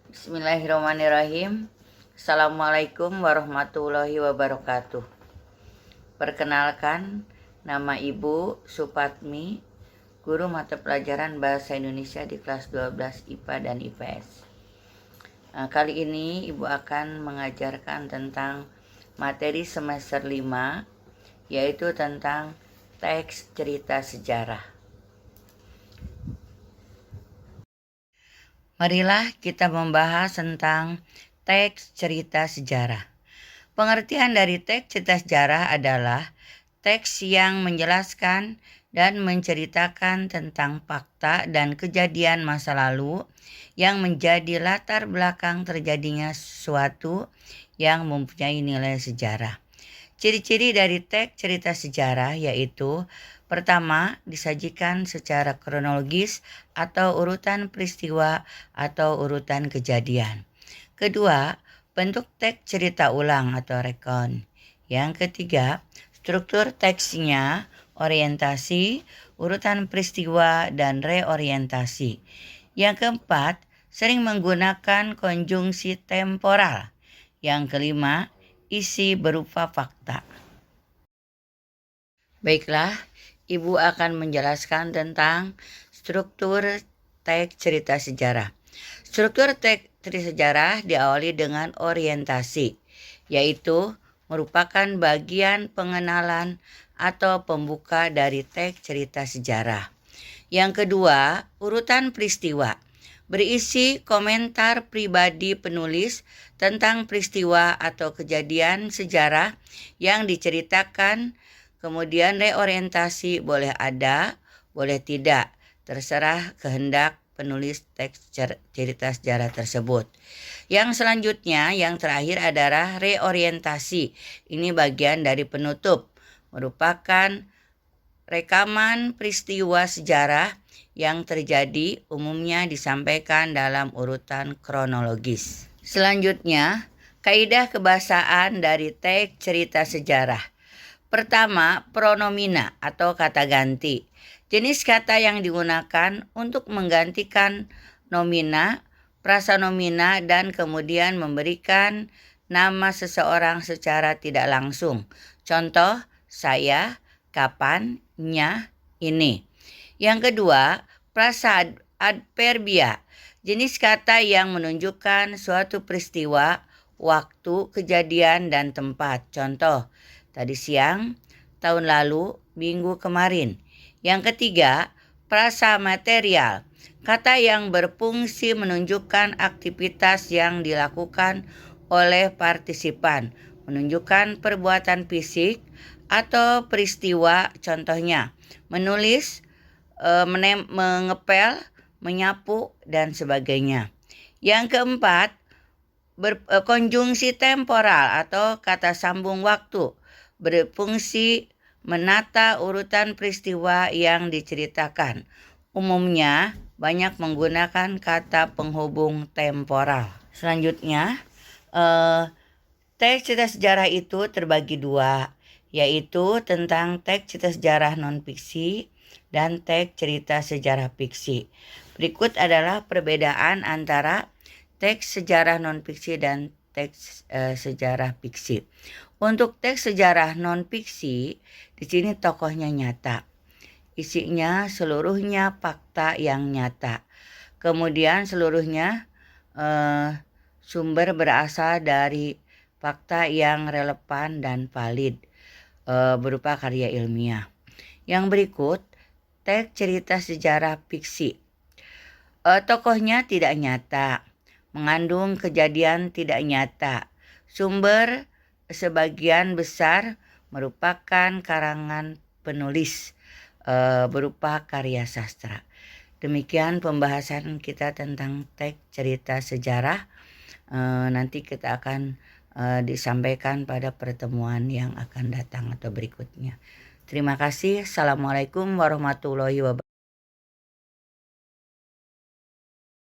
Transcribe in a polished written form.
Bismillahirrahmanirrahim. Assalamualaikum warahmatullahi wabarakatuh. Perkenalkan, nama Ibu Supatmi, guru mata pelajaran Bahasa Indonesia di kelas 12 IPA dan IPS. Kali ini Ibu akan mengajarkan tentang materi semester 5, yaitu tentang teks cerita sejarah. Marilah kita membahas tentang teks cerita sejarah. Pengertian dari teks cerita sejarah adalah teks yang menjelaskan dan menceritakan tentang fakta dan kejadian masa lalu yang menjadi latar belakang terjadinya sesuatu yang mempunyai nilai sejarah. Ciri-ciri dari teks cerita sejarah yaitu: pertama, disajikan secara kronologis atau urutan peristiwa atau urutan kejadian. Kedua, bentuk teks cerita ulang atau rekon. Yang ketiga, struktur teksnya, orientasi, urutan peristiwa, dan reorientasi. Yang keempat, sering menggunakan konjungsi temporal. Yang kelima, isi berupa fakta. Baiklah, Ibu akan menjelaskan tentang struktur teks cerita sejarah. Struktur teks cerita sejarah diawali dengan orientasi, yaitu merupakan bagian pengenalan atau pembuka dari teks cerita sejarah. Yang kedua, urutan peristiwa, berisi komentar pribadi penulis tentang peristiwa atau kejadian sejarah yang diceritakan. Kemudian reorientasi, boleh ada, boleh tidak, terserah kehendak penulis teks cerita sejarah tersebut. Yang selanjutnya, yang terakhir adalah reorientasi. Ini bagian dari penutup, merupakan rekaman peristiwa sejarah yang terjadi, umumnya disampaikan dalam urutan kronologis. Selanjutnya, kaidah kebahasaan dari teks cerita sejarah. Pertama, pronomina atau kata ganti. Jenis kata yang digunakan untuk menggantikan nomina, prasanomina, dan kemudian memberikan nama seseorang secara tidak langsung. Contoh, saya, kapan, nya, ini. Yang kedua, prasa adverbia. Jenis kata yang menunjukkan suatu peristiwa, waktu, kejadian, dan tempat. Contoh, tadi siang, tahun lalu, minggu kemarin. Yang ketiga, prasa material. Kata yang berfungsi menunjukkan aktivitas yang dilakukan oleh partisipan, menunjukkan perbuatan fisik atau peristiwa, contohnya menulis, mengepel, menyapu, dan sebagainya. Yang keempat, konjungsi temporal atau kata sambung waktu, berfungsi menata urutan peristiwa yang diceritakan. Umumnya banyak menggunakan kata penghubung temporal. Selanjutnya, teks cerita sejarah itu terbagi dua, yaitu tentang teks cerita sejarah non-fiksi dan teks cerita sejarah fiksi. Berikut adalah perbedaan antara teks sejarah non-fiksi dan teks sejarah fiksi. Untuk teks sejarah non-fiksi, di sini tokohnya nyata. Isinya seluruhnya fakta yang nyata. Kemudian seluruhnya sumber berasal dari fakta yang relevan dan valid, berupa karya ilmiah. Yang berikut, teks cerita sejarah fiksi. Tokohnya tidak nyata, mengandung kejadian tidak nyata. Sumber sebagian besar merupakan karangan penulis, berupa karya sastra. Demikian pembahasan kita tentang teks cerita sejarah. Nanti kita akan disampaikan pada pertemuan yang akan datang atau berikutnya. Terima kasih. Assalamualaikum warahmatullahi wabarakatuh.